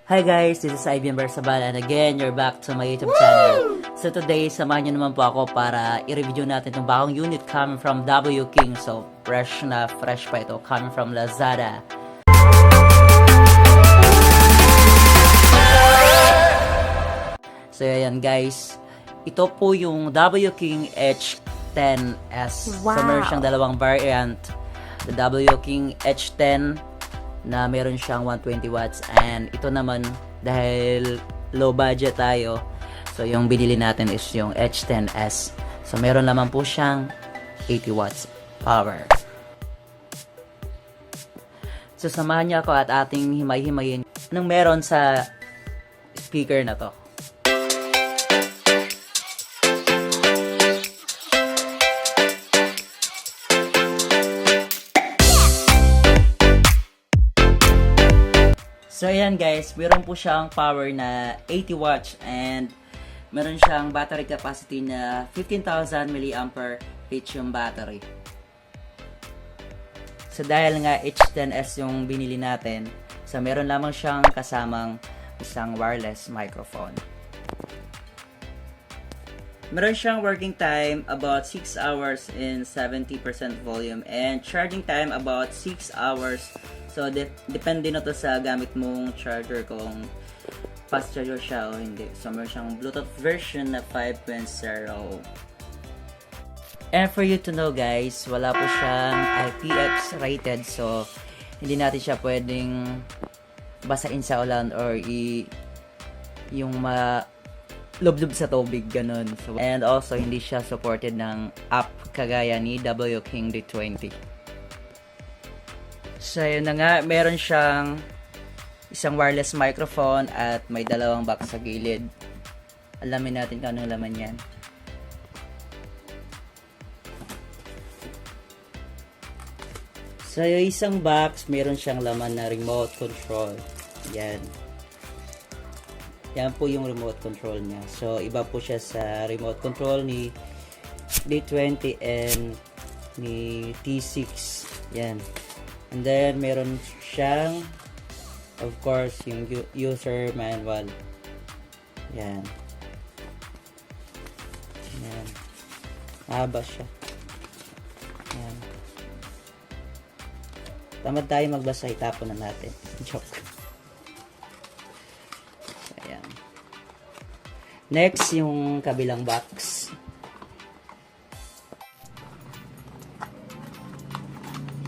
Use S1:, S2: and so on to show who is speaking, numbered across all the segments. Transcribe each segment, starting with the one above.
S1: Hi guys, this is Ivan Bersabal and again, you're back to my YouTube channel. So today, samahan nyo naman po ako para i-review natin itong bagong unit coming from W King. So fresh na fresh pa ito, coming from Lazada. So ayan guys, ito po yung W King H10S.
S2: Wow.
S1: So meron siyang dalawang variant. The W King H10 na meron siyang 120 watts and ito naman dahil low budget tayo, so yung binili natin is yung H10S. So meron naman po siyang 80 watts power. So samahan niyo ako at ating himay-himayin anong meron sa speaker na to. So ayan guys, meron po siyang power na 80 watts and meron siyang battery capacity na 15,000 mAh lithium battery. So dahil nga H10S yung binili natin, so meron lamang siyang kasamang isang wireless microphone. Meron siyang working time about 6 hours in 70% volume and charging time about 6 hours. So, depende na to sa gamit mong charger kung fast charger siya o hindi. So, meron siyang Bluetooth version na 5.0. And for you to know guys, wala po siyang IPX rated. So, hindi natin siya pwedeng basain sa ulan or yung lublob sa tubig, ganun. So, and also, hindi siya supported ng app kagaya ni W King D20. So, yun na nga, meron siyang isang wireless microphone at may dalawang box sa gilid. Alamin natin kung anong laman yan. So, yung isang box, meron siyang laman na remote control. Yan. Yan po yung remote control niya. So, iba po siya sa remote control ni D20 and ni T6. Yan. And then, meron siyang, of course, yung user manual. Yan. Yan. Mahaba siya. Yan. Tamad tayo magbasa, itapon na natin. Joke. Ayan. Next, yung kabilang box.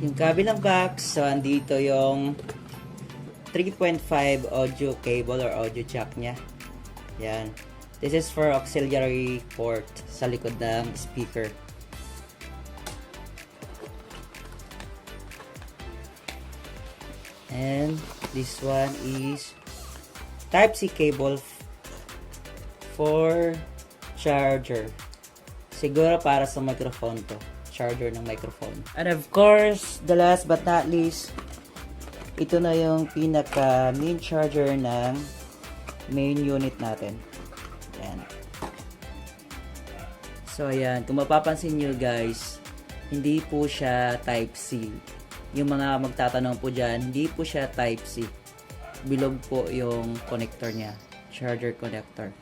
S1: Yung kabilang box, so andito yung 3.5 audio cable or audio jack niya. Yan. This is for auxiliary port sa likod ng speaker. And this one is Type-C cable for charger. Siguro para sa microphone to. Charger ng microphone. And of course, the last but not least, ito na yung pinaka main charger ng main unit natin. Ayan. So ayan, kung mapapansin nyo guys, hindi po siya Type-C. Yung mga magtatanong po dyan, hindi po siya Type-C. Bilog po yung connector niya. Charger connector.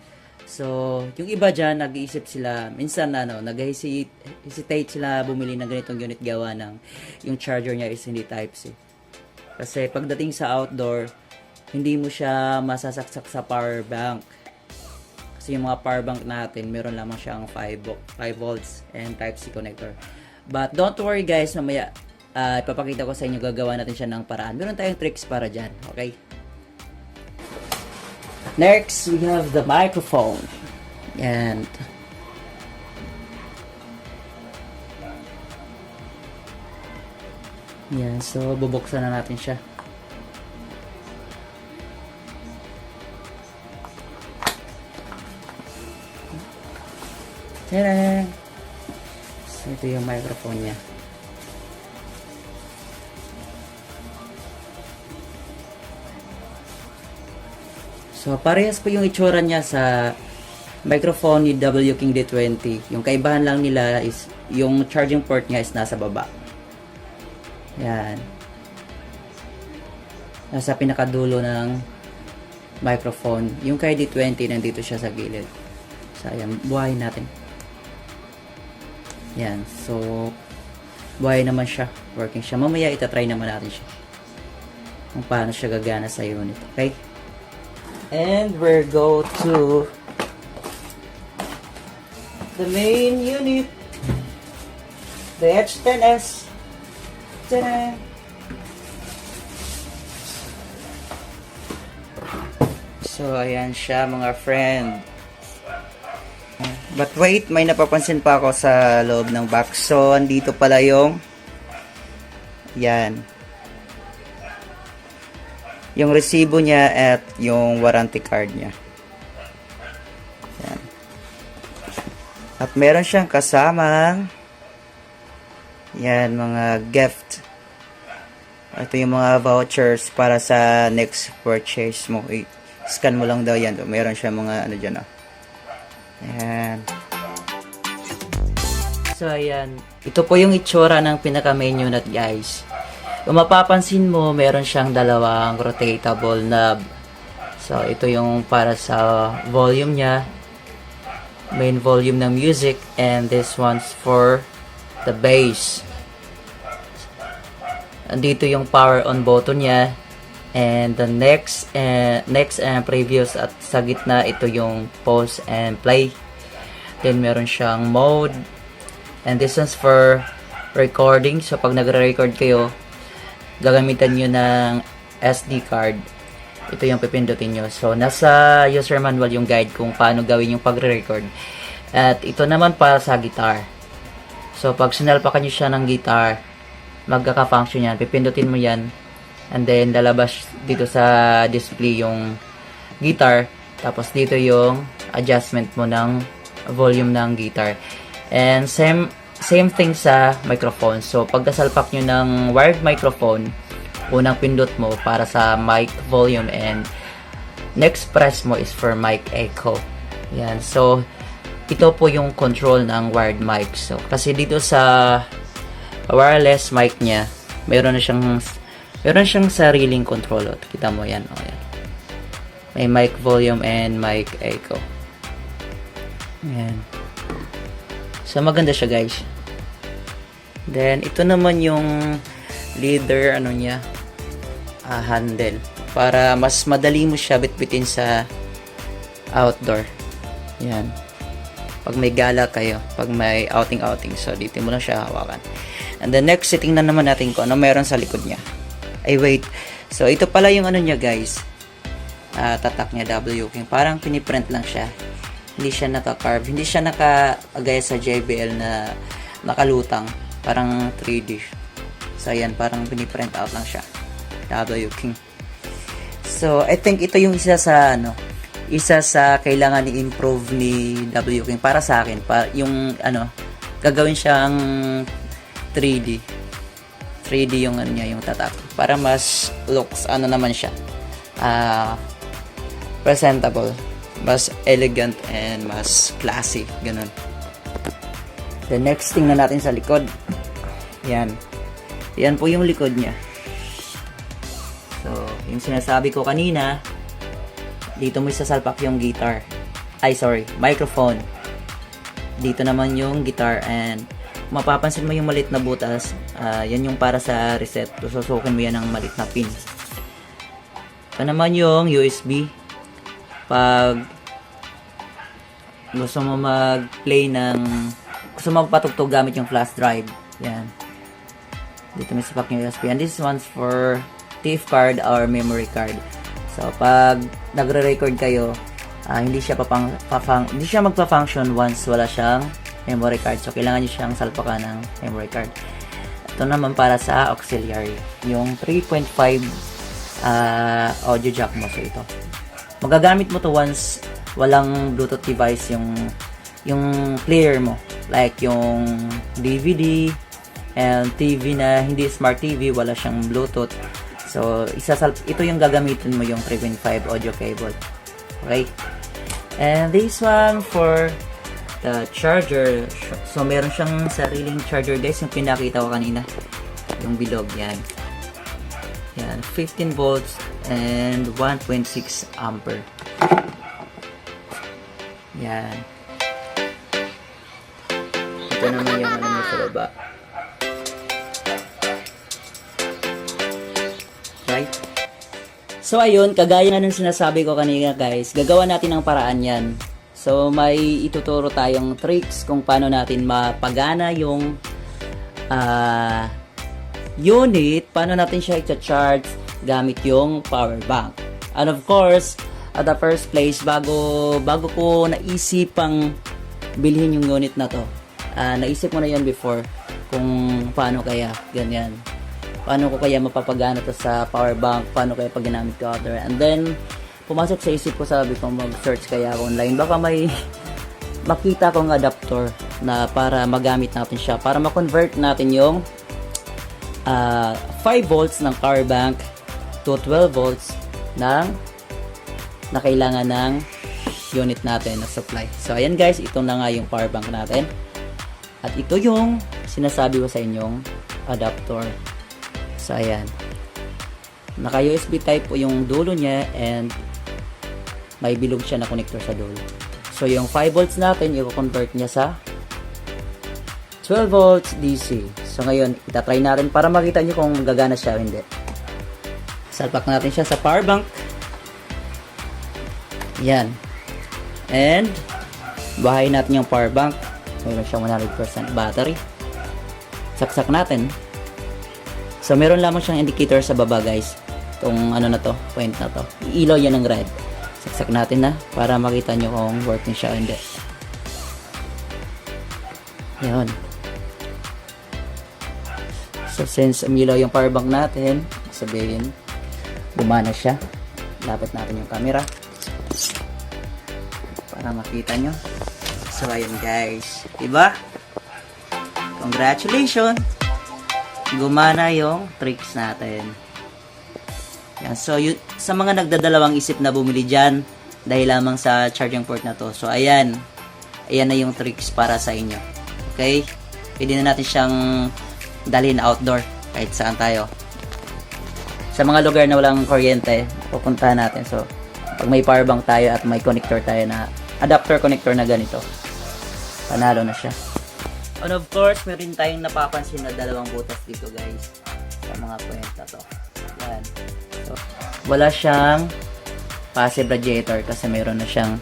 S1: So, yung iba dyan, nag-iisip sila, minsan nag-hesitate sila bumili ng ganitong unit gawa ng yung charger niya is hindi Type-C. Kasi pagdating sa outdoor, hindi mo siya masasaksak sa power bank. Kasi yung mga power bank natin, meron lamang siyang 5 volts and Type-C connector. But don't worry guys, mamaya ipapakita ko sa inyo, gagawa natin siya ng paraan. Meron tayong tricks para dyan, okay? Next, we have the microphone. And yan, so bubuksan na natin siya. Tada! So ito yung microphone niya. So, parehas po yung itsura niya sa microphone ni W King D20. Yung kaibahan lang nila is yung charging port niya is nasa baba. Yan. Nasa pinakadulo ng microphone. Yung kay D20, nandito siya sa gilid. So, ayan, buhayin natin. Yan. So, buhay naman siya. Working siya. Mamaya, itatry naman natin siya. Kung paano siya gagana sa unit. Okay? And we're go to the main unit. The H10S. Ta-da! So, ayan siya mga friend. But wait, may napapansin pa ako sa loob ng box. So, andito pala yung yan. Yung resibo niya at yung warranty card niya. Yan. At meron siyang kasamang yan, mga gift. Ito yung mga vouchers para sa next purchase mo. Scan mo lang daw yan. Meron siya mga ano dyan. Ayan. So, ayan. Ito po yung itsura ng pinaka-main unit, guys. Kung mapapansin mo, meron siyang dalawang rotatable knob. So, ito yung para sa volume niya. Main volume ng music. And this one's for the bass. Andito yung power on button niya. And the next and previous at sa gitna, ito yung pause and play. Then meron siyang mode. And this one's for recording. So pag nagre-record kayo, gagamitan nyo ng SD card. Ito yung pipindutin nyo. So nasa user manual yung guide kung paano gawin yung pagre-record. At ito naman para sa guitar. So pag sinalpakan nyo siya ng guitar, magkaka-function yan. Pipindutin mo yan. And then, lalabas dito sa display yung guitar. Tapos, dito yung adjustment mo ng volume ng guitar. And, same thing sa microphone. So, pagkasalpak nyo ng wired microphone, unang pindot mo para sa mic volume. And, next press mo is for mic echo. Yan. So, ito po yung control ng wired mic. So, kasi dito sa wireless mic niya, meron siyang sariling control. Kita mo yan. Oh, yan. May mic volume and mic echo. Yan. So, maganda siya, guys. Then, ito naman yung leader, niya, handle. Para mas madali mo siya bitbitin sa outdoor. Yan. Pag may gala kayo, pag may outing. So, dito mo lang siya hawakan. And the next, tingnan naman natin kung ano meron sa likod niya. Ay, wait. So, ito pala yung niya, guys. Tatak niya, W King. Parang piniprint lang siya. Hindi siya naka-carve. Hindi siya nakagaya sa JBL na nakalutang. Parang 3D. So, ayan. Parang piniprint out lang siya. W King. So, I think ito yung isa sa kailangan i-improve ni W King. Para sa akin. Yung, gagawin siyang 3D. 3D yung niya, yung tatak. Para mas looks, naman siya. Presentable. Mas elegant and mas classy. Ganun. The next thing na natin sa likod. Yan. Yan po yung likod niya. So, yung sinasabi ko kanina, dito mo isasalpak yung guitar. Microphone. Dito naman yung guitar and mapapansin mo yung malit na butas, yan yung para sa reset. Susukin mo yan ng malit na pin. Ito naman yung USB. Pag gusto mo gusto mo magpatugtog gamit yung flash drive, yan. Dito may sapak yung USB. And this one's for TIFF card or memory card. So, pag nagre-record kayo, hindi siya magpa-function once wala siyang memory card. So, kailangan nyo siyang salpakan ng memory card. Ito naman para sa auxiliary. Yung 3.5 audio jack mo. So, ito. Magagamit mo to once walang Bluetooth device yung player mo. Like yung DVD and TV na hindi smart TV, wala siyang Bluetooth. So, ito yung gagamitin mo yung 3.5 audio cable. Okay? And this one for the charger. So, meron siyang sariling charger, guys. Yung pinakita ko kanina. Yung bilog. Yan. Yan. 15 volts and 1.6 ampere. Yan. Ito naman yung ano niya sa baba. Right? So ayun, kagaya nga ng sinasabi ko kanina guys, gagawa natin ng paraan yan. So may ituturo tayong tricks kung paano natin mapagana yung unit, paano natin siya i-charge gamit yung power bank. And of course, at the first place, bago ko naisipang bilhin yung unit na to, naisip mo na yan before kung paano kaya ganyan. Paano ko kaya mapapagana to sa power bank, paano kaya pag ginamit ko other. And then pumasok sa isip ko, sabi ko mag-search kaya ako online, baka may makita kong adapter na para magamit natin siya, para ma-convert natin yung 5 volts ng power bank to 12 volts na kailangan ng unit natin na supply. So ayan guys, ito na nga yung power bank natin. At ito yung sinasabi ko sa inyong adapter. So ayan. Naka USB type po yung dulo niya and may bilog siya na connector sa dulo. So yung 5 volts natin, i-convert niya sa 12 volts DC. So ngayon, itatry natin para makita nyo kung gagana siya o hindi. Salpak natin siya sa power bank. Yan. And bahayin natin yung power bank. Mayroon siya 100% battery. Saksak natin. So meron lamang siyang indicator sa baba guys. Itong ano na to, point na to. Iilaw yan ng red. Saksak natin na para makita nyo kung working siya o hindi. Yan. So since umilaw yung power bank natin, sabihin gumana siya. Lapit natin yung camera para makita nyo. So ayun guys, diba? Congratulations! Gumana yung tricks natin. Yan. So sa mga nagdadalawang isip na bumili dyan dahil lamang sa charging port na to, so ayan na yung tricks para sa inyo. Okay? Pwede na natin siyang dalhin outdoor kahit saan tayo. Sa mga lugar na walang kuryente, pupuntahan natin. So, pag may power bank tayo at may connector tayo na adapter connector na ganito, panalo na siya. And of course, meron tayong napapansin na dalawang butas dito guys sa mga point na to. Yan. So, wala siyang passive radiator kasi meron na siyang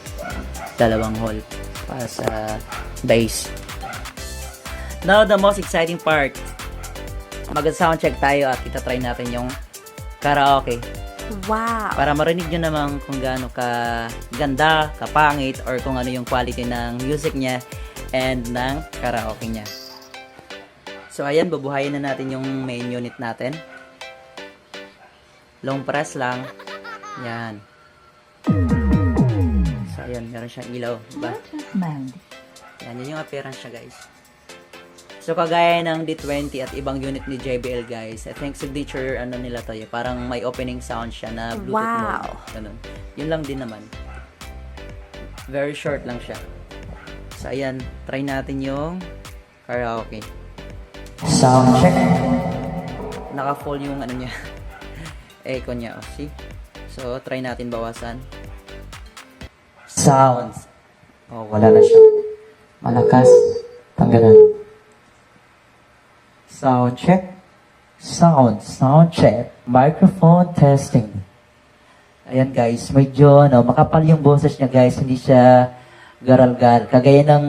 S1: dalawang hole para sa base. Now, the most exciting part. Mag-sound check tayo at itatry natin yung karaoke.
S2: Wow!
S1: Para marinig nyo naman kung gaano ka ganda, kapangit, or kung ano yung quality ng music niya and ng karaoke niya. So ayan, bubuhayin na natin yung main unit natin. Long press lang. Yan. So ayan, meron siyang ilaw. Diba? Yan, yun yung appearance siya guys. So kagaya ng D20 at ibang unit ni JBL guys, I think signature ano nila to, parang may opening sound siya na Bluetooth mode. Ganun. Yun lang din naman. Very short lang siya. So ayan, try natin yung karaoke. Sound check. Naka-full yung ano niya. Echo niya, oh, see? So try natin bawasan. Sounds. Oh, wala na siya. Malakas. Tanggalan. Sound check. Sound check. Microphone testing. Ayan guys, medyo makapal yung boses niya guys, hindi siya garalgal. Kagaya ng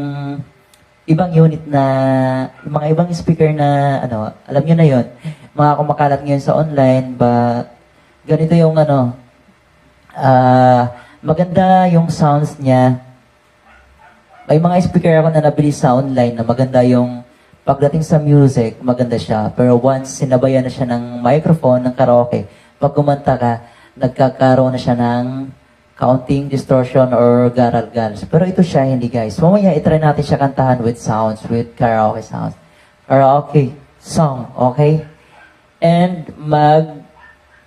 S1: ibang unit na, mga ibang speaker na, alam nyo na yon, mga kumakalat ngayon sa online, ganito yung maganda yung sounds niya. May mga speaker ako na nabili sa online na maganda yung pagdating sa music, maganda siya. Pero once sinabayan na siya ng microphone, ng karaoke, pag kumanta ka, nagkakaroon na siya ng counting, distortion, or garalgal. Pero ito siya, hindi guys. Mamaya, itry natin siya kantahan with sounds, with karaoke sounds. Karaoke song, okay? And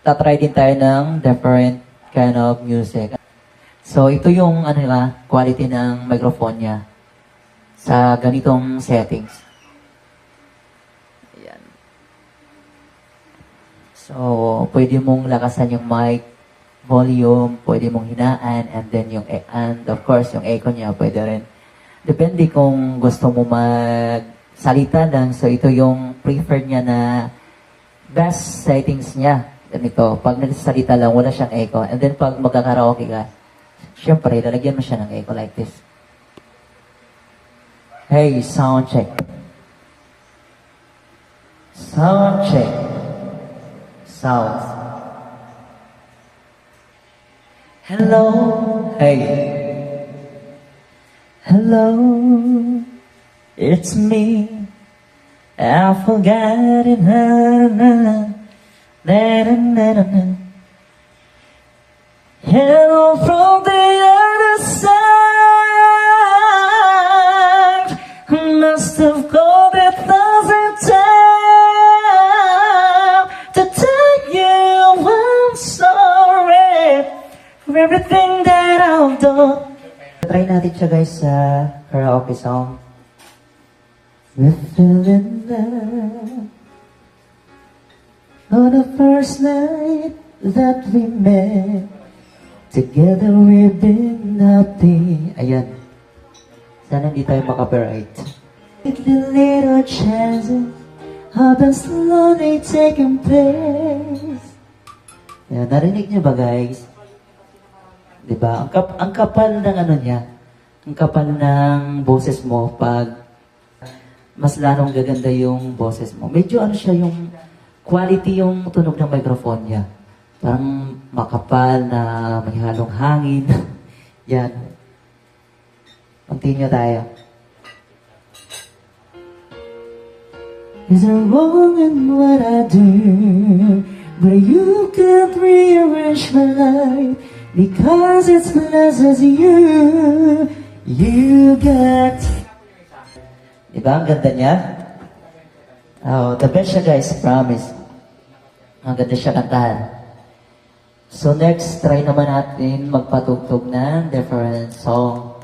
S1: tatry din tayo ng different kind of music. So, ito yung quality ng microphone niya sa ganitong settings. So, pwede mong lakasan yung mic
S2: volume, pwede mong hinaan, and then and of course, yung echo niya, pwede rin. Depende kung gusto mo magsalita lang. So, ito yung preferred niya na best settings niya. Ganito, pag nagsasalita lang, wala siyang echo. And then, pag magkakaraoke ka, syempre, lalagyan mo siya ng echo like this. Hey, sound check. Sound check. Sound. Hello. Hey. Hello. It's me. I forgot it. Hello from the other side. Must have called 1,000 times to tell you I'm sorry for everything that I've done. Try natin siya guys sa karaoke song. We fell in love on the first night that we met. Together we've been happy. Ayan. Sana hindi tayo makapiright. The little chances of a slowly taking place. Ayan, narinig niyo ba guys? Diba? Ang kapal ng ano niya. Ang kapal ng boses mo pag mas lalong gaganda yung boses mo. Medyo ano siya yung quality yung tunog ng microphone niya. Parang makapal na may halong hangin. Yan. Continue tayo. Is there wrong in what I do? But you can't rearrange my life because it's blesses you. You got. Diba? Ang ganda niya. Oh, the best siya guys, promise. Ang ganda siya kantahan. So next, try naman natin magpatugtog ng different song.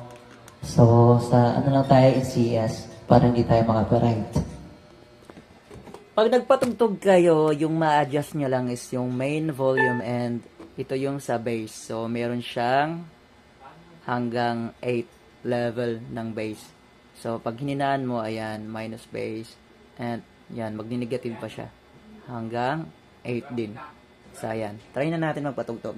S2: So, sa ano lang tayo in CS, para hindi tayo makapiright.
S1: Pag nagpatugtog kayo, yung ma-adjust nyo lang is yung main volume and ito yung sa bass. So, meron siyang hanggang 8 level ng bass. So, pag hininaan mo, ayan, minus bass. And, yan, magni-negative pa siya. Hanggang 8 din. So, ayan. Try na natin magpatugtog.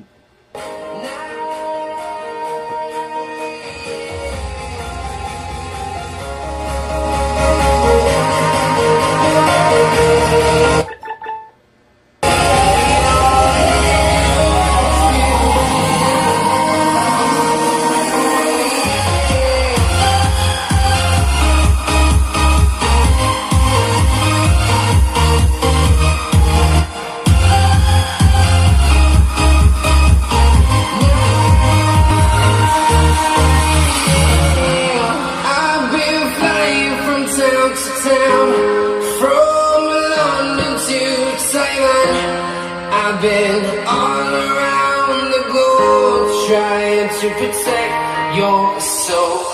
S3: I've been all around the globe trying to protect your soul.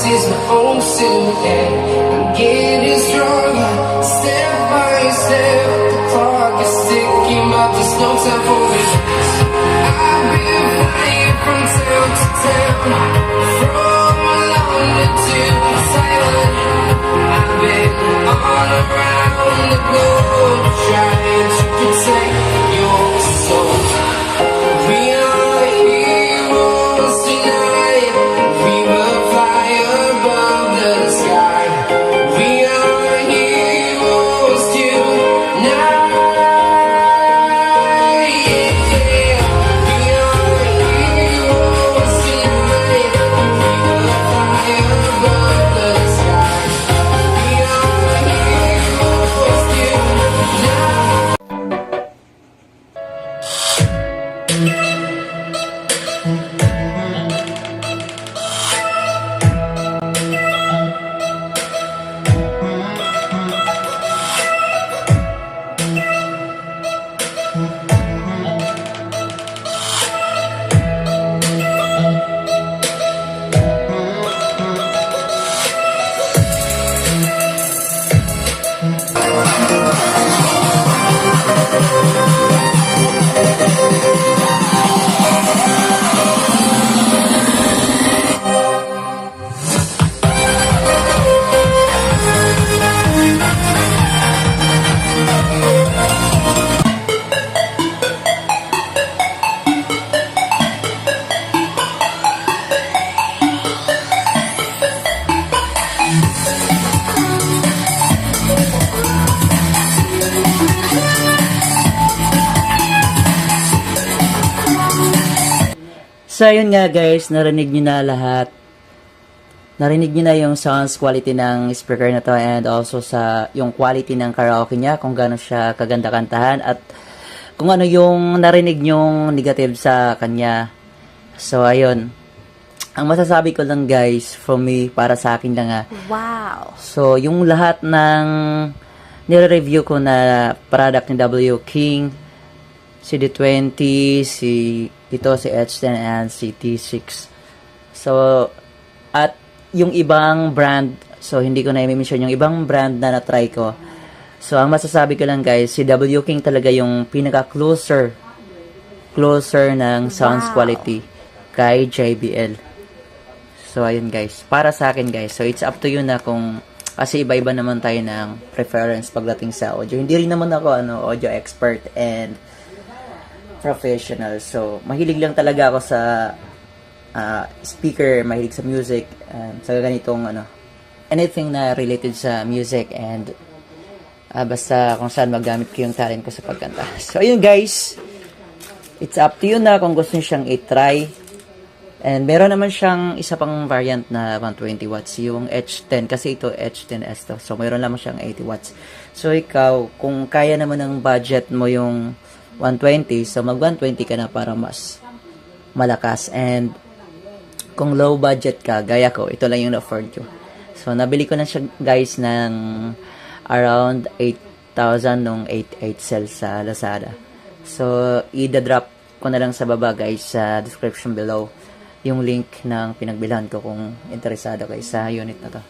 S3: Is my own silhouette. I'm getting stronger, step by step. The clock is ticking, but there's no time for it. I've been flying from town to town, from London to Thailand. I've been all around the globe, trying to protect your soul.
S1: So, yun nga guys, narinig nyo na lahat. Narinig nyo na yung sounds quality ng speaker na to and also sa yung quality ng karaoke niya, kung gaano siya kaganda kantahan at kung ano yung narinig nyong negative sa kanya. So, ayun. Ang masasabi ko lang guys, from me, para sa akin lang
S4: Wow.
S1: So, yung lahat ng nire-review ko na product ni W King, si D20, si H10 and si T6. So, at yung ibang brand, so hindi ko na i-mention yung ibang brand na na-try ko. So, ang masasabi ko lang guys, si W King talaga yung pinaka-closer ng sounds quality kay JBL. So, ayun guys. Para sa akin guys. So, it's up to you na kung, kasi iba-iba naman tayo ng preference pagdating sa audio. Hindi rin naman ako audio expert and professional. So, mahilig lang talaga ako sa speaker, mahilig sa music, sa ganitong anything na related sa music and basta kung saan magamit ko yung talent ko sa pagkanta. So, ayun guys. It's up to you na kung gusto nyo siyang i-try. And meron naman siyang isa pang variant na 120 watts, yung H10, kasi ito H10S to. So, meron naman siyang 80 watts. So, ikaw, kung kaya naman ng budget mo yung 120, so mag 120 ka na para mas malakas. And kung low budget ka, gaya ko, ito lang yung na-afford ko. So, nabili ko na siya guys ng around 8,000 nung 88 sales sa Lazada. So, i-drop ko na lang sa baba guys sa description below yung link ng pinagbilhan ko kung interesado kayo sa unit na to.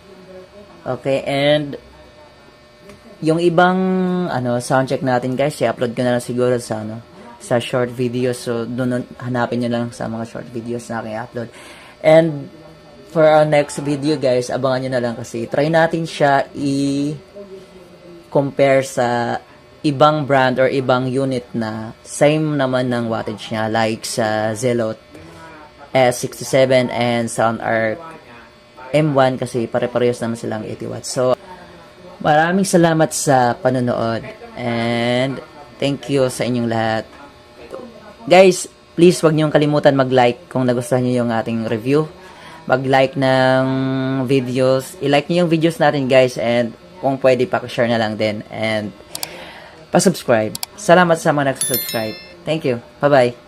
S1: Okay, and yung ibang soundcheck natin guys, i-upload ko na lang siguro sa sa short videos. So, doon hanapin nyo lang sa mga short videos na aking upload. And for our next video guys, abangan nyo na lang kasi try natin siya i-compare sa ibang brand or ibang unit na same naman ng wattage niya, like sa Zelote S67 and SoundArc M1 kasi pare-parehas naman silang 80 watts. So, maraming salamat sa panonood and thank you sa inyong lahat. Guys, please wag niyong kalimutan mag-like kung nagustuhan niyo yung ating review. Mag-like ng videos. I-like niyo yung videos natin guys and kung pwede pa-share na lang din and pa-subscribe. Salamat sa mga nagsasubscribe. Thank you. Bye-bye.